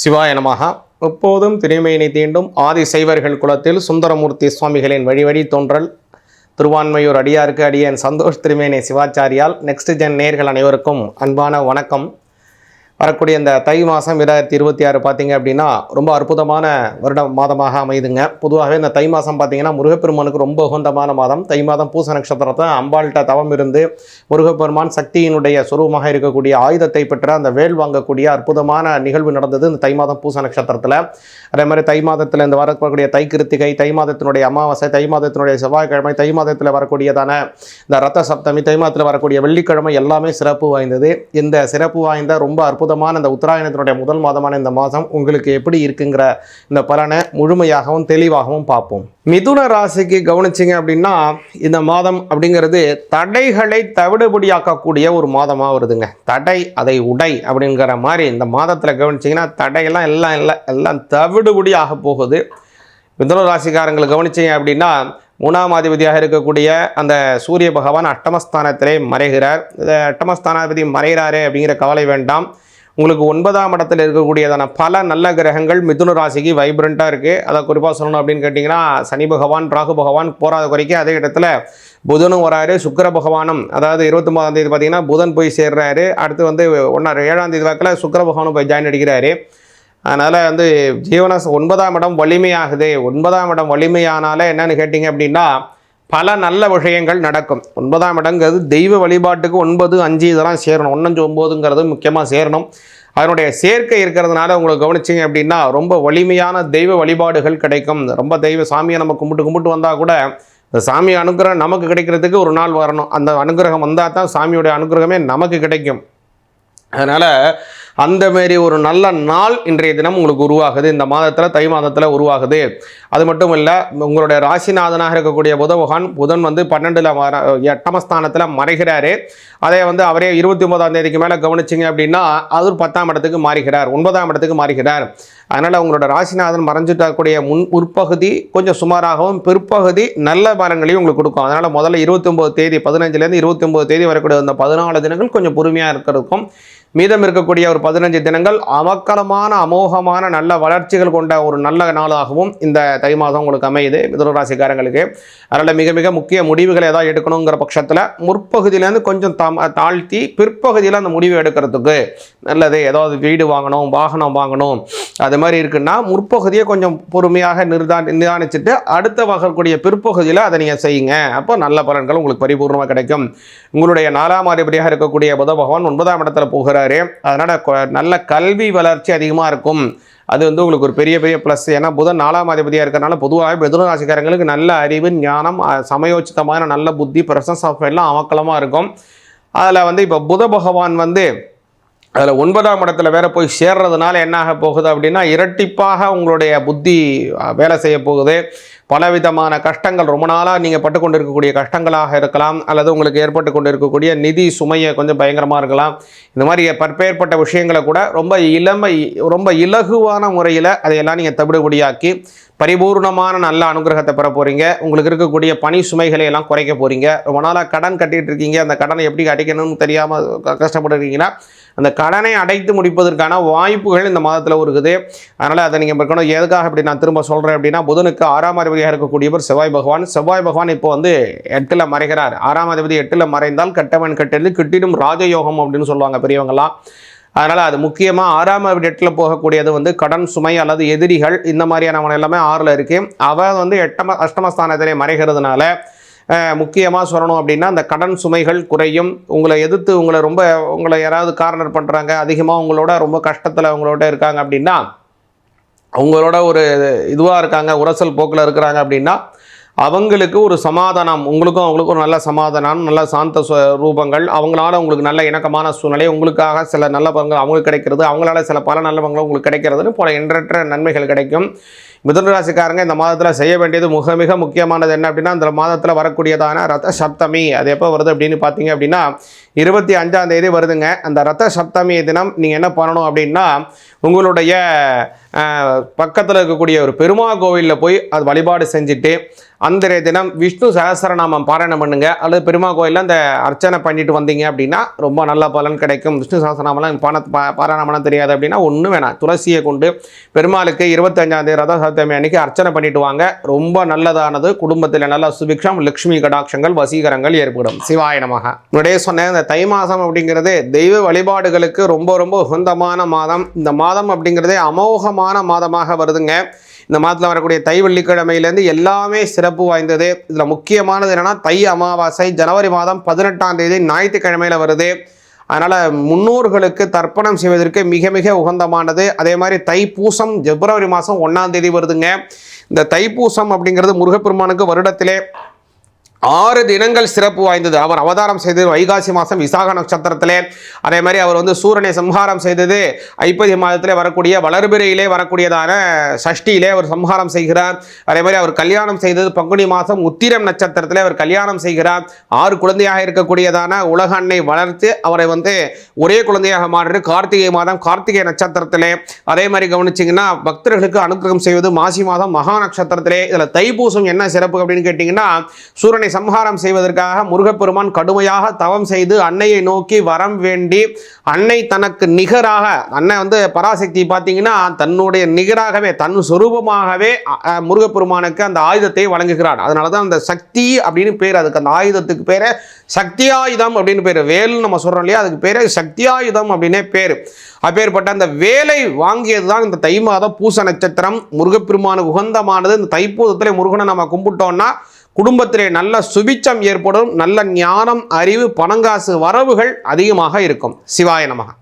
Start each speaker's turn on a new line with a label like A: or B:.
A: சிவாய நமஹ. எப்போதும் திரைமையினை தீண்டும் ஆதி சைவர்கள் குலத்தில் சுந்தரமூர்த்தி சுவாமிகளின் வழி தோன்றல் திருவான்மையூர் அடியாருக்கு அடியேன் சந்தோஷ் திருமேனி சிவாச்சாரியால் நெக்ஸ்ட் ஜென் நேர்கள் அனைவருக்கும் அன்பான வணக்கம். வரக்கூடிய இந்த தை மாதம் 2026 பார்த்திங்க அப்படின்னா ரொம்ப அற்புதமான மாதமாக அமைதுங்க. பொதுவாகவே இந்த தை மாதம் பார்த்திங்கன்னா முருகப்பெருமானுக்கு ரொம்ப உகந்தமான மாதம். தை மாதம் பூச நட்சத்திரத்தை அம்பாள்கிட்ட தவம் இருந்து முருகப்பெருமான் சக்தியினுடைய சுரூபமாக இருக்கக்கூடிய ஆயுதத்தை பெற்ற அந்த வேல் வாங்கக்கூடிய அற்புதமான நிகழ்வு நடந்தது இந்த தை மாதம் பூச நட்சத்திரத்தில். அதே மாதிரி தை மாதத்தில் இந்த வரக்கூடிய தை கிருத்திகை, தை மாதத்தினுடைய அமாவாசை, தை மாதத்தினுடைய செவ்வாய்க்கிழமை, தை மாதத்தில் வரக்கூடியதான இந்த ரத்த சப்தமி, தை மாதத்தில் வரக்கூடிய வெள்ளிக்கிழமை எல்லாமே சிறப்பு வாய்ந்தது. இந்த சிறப்பு வாய்ந்த ரொம்ப அற்புதமான இந்த உத்தராயணத்தினுடைய முதல் மாதமான இந்த மாதம் உங்களுக்கு எப்படி இருக்குங்கிற இந்த பலனை முழுமையாகவும் தெளிவாகவும் பார்ப்போம். மிதுன ராசிக்கு கவனிச்சிங்க அப்படின்னா இந்த மாதம் அப்படிங்கிறது தடைகளை தவிடுபடியாக்கக்கூடிய ஒரு மாதமாக வருதுங்க. தடை அதை உடை அப்படிங்கிற மாதிரி இந்த மாதத்தில் கவனிச்சிங்கன்னா தடையெல்லாம் எல்லாம் தவிடுபடி ஆக போகுது. மிதுன ராசிக்காரங்களை கவனிச்சிங்க அப்படின்னா 3ஆம் அதிபதியாக இருக்கக்கூடிய அந்த சூரிய பகவான் அட்டமஸ்தானத்திலே மறைகிறார். இந்த அட்டமஸ்தானாதிபதி மறைகிறாரே அப்படிங்கிற கவலை வேண்டாம். உங்களுக்கு 9ஆம் இடத்தில் இருக்கக்கூடியதான பல நல்ல கிரகங்கள் மிதுன ராசிக்கு வைப்ரண்ட்டாக இருக்குது. அதை குறிப்பாக சொல்லணும் அப்படின்னு கேட்டிங்கன்னா சனி பகவான், ராகு பகவான் போராத குறைக்க அதே இடத்துல புதனும் வராரு, சுக்கிர பகவானும், அதாவது 29ஆம் தேதி பார்த்திங்கன்னா புதன் போய் சேர்றாரு. அடுத்து 7ஆம் தேதி வாக்கில் சுக்கிர பகவானும் போய் ஜாயின் அடிக்கிறாரு. அதனால் ஜீவன 9ஆம் இடம் வலிமையாகுது. 9ஆம் இடம் வலிமையானால என்னன்னு கேட்டிங்க அப்படின்னா பல நல்ல விஷயங்கள் நடக்கும். 9ஆம் இடங்கிறது தெய்வ வழிபாட்டுக்கு 9, 5 இதெல்லாம் சேரணும். 1, 5, 9ங்கிறது முக்கியமாக சேரணும். அதனுடைய சேர்க்கை இருக்கிறதுனால உங்களுக்கு கவனிச்சிங்க அப்படின்னா ரொம்ப வலிமையான தெய்வ வழிபாடுகள் கிடைக்கும். ரொம்ப தெய்வ சாமியை நம்ம கும்பிட்டு வந்தால் கூட இந்த சாமி அனுகிரகம் நமக்கு கிடைக்கிறதுக்கு ஒரு நாள் வரணும். அந்த அனுகிரகம் வந்தால் தான் சாமியோடைய அனுகிரகமே நமக்கு கிடைக்கும். அதனால் அந்தமாரி ஒரு நல்ல நாள் இன்றைய தினம் உங்களுக்கு உருவாகுது. இந்த மாதத்தில் தை மாதத்தில் உருவாகுது. அது மட்டும் இல்லை, உங்களுடைய ராசிநாதனாக இருக்கக்கூடிய புதன் 12ல் 8மஸ்தானத்தில் மறைகிறாரு. அதே அவரே 29ஆம் தேதிக்கு மேலே கவனிச்சிங்க அப்படின்னா அது 10ஆம் இடத்துக்கு மாறுகிறார், 9ஆம் இடத்துக்கு மாறுகிறார். அதனால் உங்களோட ராசிநாதன் மறைஞ்சிட்டக்கூடிய முற்பகுதி கொஞ்சம் சுமாராகவும் பிற்பகுதி நல்ல பலன்களையும் உங்களுக்கு கொடுக்கும். அதனால் முதல்ல 29 தேதி 15லேருந்து 29 தேதி வரக்கூடிய அந்த 14 தினங்கள் கொஞ்சம் பொறுமையாக இருக்கிறதுக்கும், மீதம் இருக்கக்கூடிய ஒரு 15 தினங்கள் அமக்கலமான அமோகமான நல்ல வளர்ச்சிகள் கொண்ட ஒரு நல்ல நாளாகவும் இந்த தை மாதம் உங்களுக்கு அமையுது மிதுன ராசிக்காரங்களுக்கு. அதனால் மிக மிக முக்கிய முடிவுகளை ஏதாவது எடுக்கணுங்கிற பட்சத்தில் முற்பகுதியிலேருந்து கொஞ்சம் தாழ்த்தி பிற்பகுதியில் அந்த முடிவு எடுக்கிறதுக்கு நல்லது. ஏதாவது வீடு வாங்கணும், வாகனம் வாங்கணும், அது மாதிரி இருக்குன்னா முற்பகுதியை கொஞ்சம் பொறுமையாக நிதானிச்சுட்டு அடுத்த வரக்கூடிய பிற்பகுதியில் அதை நீங்கள் செய்யுங்க. அப்போ நல்ல பலன்கள் உங்களுக்கு பரிபூர்ணமாக கிடைக்கும். உங்களுடைய 4ஆம் அதிபதியாக இருக்கக்கூடிய புத பகவான் 9ஆம் இடத்துல போகிறாரு. அதனால் நல்ல கல்வி வளர்ச்சி அதிகமாக இருக்கும். அது உங்களுக்கு ஒரு பெரிய ப்ளஸ். ஏன்னா புதன் 4ஆம் அதிபதியாக இருக்கிறனால பொதுவாக மிதுன ராசிக்காரங்களுக்கு நல்ல அறிவு, ஞானம், சமயோச்சிதமான நல்ல புத்தி, பிரசன்ஸ் ஆஃப் எல்லாம் அமக்கலமாக இருக்கும். அதில் இப்போ புத பகவான் அதில் 9ஆம் இடத்துல வேற போய் சேர்றதுனால என்ன ஆக போகுது அப்படின்னா இரட்டிப்பாக உங்களுடைய புத்தி வேலை செய்ய போகுது. பலவிதமான கஷ்டங்கள், ரொம்ப நாளாக நீங்கள் பட்டு கொண்டு இருக்கக்கூடிய கஷ்டங்களாக இருக்கலாம், அல்லது உங்களுக்கு ஏற்பட்டு கொண்டு இருக்கக்கூடிய நிதி சுமையை கொஞ்சம் பயங்கரமாக இருக்கலாம். இந்த மாதிரி பற்பேற்பட்ட விஷயங்களை கூட ரொம்ப இலகுவான முறையில் அதையெல்லாம் நீங்கள் தவிடுபடியாக்கி பரிபூர்ணமான நல்ல அனுகிரகத்தை பெற போகிறீங்க. உங்களுக்கு இருக்கக்கூடிய பணி சுமைகளை எல்லாம் குறைக்க போகிறீங்க. ரொம்ப நாளாக கடன் கட்டிகிட்டு இருக்கீங்க, அந்த கடனை எப்படி அடைக்கணும்னு தெரியாமல் கஷ்டப்பட்டுருக்கீங்கன்னா அந்த கடனை அடைத்து முடிப்பதற்கான வாய்ப்புகள் இந்த மாதத்தில் இருக்குது. அதனால் அதை நீங்கள் பார்க்கணும். எதுக்காக அப்படி நான் திரும்ப சொல்கிறேன் அப்படின்னா புதனுக்கு 6ஆம் அதிபதியாக இருக்கக்கூடியவர் செவ்வாய் பகவான் இப்போ 8ல் மறைகிறார். 6ஆம் அதிபதி 8ல் மறைந்தால் கட்டவன் கட்டது கிட்டிடும் ராஜயோகம் அப்படின்னு சொல்லுவாங்க பெரியவங்களாம். அதனால் அது முக்கியமாக 6ஆம் அதிபதி 8ல் போகக்கூடியது கடன் சுமை அல்லது எதிரிகள் இந்த மாதிரியான எல்லாமே 6ல் இருக்குது. அவன் அஷ்டமஸ்தானத்திலே மறைகிறதுனால முக்கியமாக சொல்லணும் அப்படின்னா அந்த கடன் சுமைகள் குறையும். உங்களை எதிர்த்து உங்களை யாராவது கார்னர் பண்ணுறாங்க, அதிகமாக உங்களோட ரொம்ப கஷ்டத்தில் உங்களோட இருக்காங்க அப்படின்னா, அவங்களோட ஒரு இதுவாக இருக்காங்க, உரசல் போக்கில் இருக்கிறாங்க அப்படின்னா அவங்களுக்கு ஒரு சமாதானம், அவங்களுக்கும் ஒரு நல்ல சமாதானம், நல்ல சாந்த ரூபங்கள், அவங்களால உங்களுக்கு நல்ல இணக்கமான சூழ்நிலை, உங்களுக்காக சில நல்ல பலன்கள் அவங்களுக்கு கிடைக்கிறது, அவங்களால சில பல நல்ல பலன்கள் உங்களுக்கு கிடைக்கிறதுன்னு போல எண்ணற்ற நன்மைகள் கிடைக்கும். மிதுன ராசிக்காரங்க இந்த மாதத்தில் செய்ய வேண்டியது மிக முக்கியமானது என்ன அப்படின்னா, இந்த மாதத்தில் வரக்கூடியதான ரத சப்தமி அது எப்போ வருது அப்படின்னு பார்த்தீங்க அப்படின்னா 25ஆம் தேதி வருதுங்க. அந்த ரத சப்தமி தினம் நீங்கள் என்ன பண்ணணும் அப்படின்னா, உங்களுடைய பக்கத்தில் இருக்கக்கூடிய ஒரு பெருமாள் கோவிலில் போய் அது வழிபாடு செஞ்சுட்டு அன்றைய தினம் விஷ்ணு சகஸ்ரநாமம் பாராயணம் பண்ணுங்க, அல்லது பெருமாள் கோயிலில் அந்த அர்ச்சனை பண்ணிட்டு வந்தீங்க அப்படின்னா ரொம்ப நல்ல பலன் கிடைக்கும். விஷ்ணு சகஸ்ரநாமம்லாம் பாராயணம் பண்ண தெரியாது அப்படின்னா ஒன்றும் வேணாம், துளசியை கொண்டு பெருமாளுக்கு 25ஆம் தேதி ரத சப்தமி அன்னைக்கு அர்ச்சனை பண்ணிட்டு வாங்க. ரொம்ப நல்லதானது. குடும்பத்தில் நல்ல சுபிக்ஷம், லட்சுமி கடாட்சங்கள், வசீகரங்கள் ஏற்படும். சிவாய நமக. முன்னாடியே சொன்னேன், இந்த தை மாதம் அப்படிங்கிறது தெய்வ வழிபாடுகளுக்கு ரொம்ப உகந்தமான மாதம். இந்த மாதம் அப்படிங்கிறதே அமோகமான மாதமாக வருதுங்க. இந்த மாதத்தில் வரக்கூடிய தை வெள்ளிக்கிழமையிலேருந்து எல்லாமே சிறப்பு வாய்ந்தது. இதில் முக்கியமானது என்னென்னா, தை அமாவாசை ஜனவரி மாதம் 18ஆம் தேதி ஞாயிற்றுக்கிழமையில் வருது. அதனால் முன்னோர்களுக்கு தர்ப்பணம் செய்வதற்கு மிக உகந்தமானது. அதே மாதிரி தைப்பூசம் பிப்ரவரி மாதம் 1ஆம் தேதி வருதுங்க. இந்த தைப்பூசம் அப்படிங்கிறது முருகப்பெருமானுக்கு வருடத்திலே 6 தினங்கள் சிறப்பு வாய்ந்தது. அவர் அவதாரம் செய்தது வைகாசி மாதம் விசாக நட்சத்திரத்திலே. அதே மாதிரி அவர் வந்து சூரனை சம்ஹாரம் செய்தது ஐப்பசி மாதத்திலே வரக்கூடிய வளர்பிறையிலே வரக்கூடியதான சஷ்டியிலே அவர் சம்ஹாரம் செய்கிறார். அதே மாதிரி அவர் கல்யாணம் செய்தது பங்குனி மாதம் உத்திரம் நட்சத்திரத்திலே அவர் கல்யாணம் செய்கிறார். 6 குழந்தையாக இருக்கக்கூடியதான உலக அன்னை வளர்த்து அவரை வந்து ஒரே குழந்தையாக மாற்றி கார்த்திகை மாதம் கார்த்திகை நட்சத்திரத்திலே. அதே மாதிரி கவனிச்சிங்கன்னா, பக்தர்களுக்கு அனுகிரகம் செய்வது மாசி மாதம் மகா நட்சத்திரத்திலே. இதில் தைப்பூசம் என்ன சிறப்பு அப்படின்னு கேட்டிங்கன்னா, சூரனை சம்ஹாரம் செய்வதற்காக முருகப்பெருமான் கடுமையாக தவம் செய்து அன்னையை நோக்கி வரம் வேண்டி, அன்னை தனக்கு நிகராக, அன்னை வந்து பராசக்தி பார்த்தீங்கன்னா தன்னுடைய நிகராகவே தன் சொரூபமாகவே முருகப்பெருமானுக்கு அந்த ஆயுதத்தை வழங்குகிறார். அதனால தான் அந்த சக்தி அப்படின்னு பேர். அதுக்கு அந்த ஆயுதத்துக்கு பேர் சக்தியாயுதம் அப்படின்னு பேர். வேல் நம்ம சொல்கிறோம் இல்லையா, அதுக்கு பேர் சக்தியாயுதம் அப்படின்னே பேர். அப்பேற்பட்ட அந்த வேலை வாங்கியது தான் இந்த தை மாதம் பூச நட்சத்திரம். முருகப்பெருமானுக்கு உகந்தமானது. இந்த தைப்பூசத்தில் முருகனை நம்ம கும்பிட்டோம்னா குடும்பத்திலே நல்ல சுபிச்சம் ஏற்படும். நல்ல ஞானம், அறிவு, பணங்காசு வரவுகள் அதிகமாக இருக்கும். சிவாய நமக.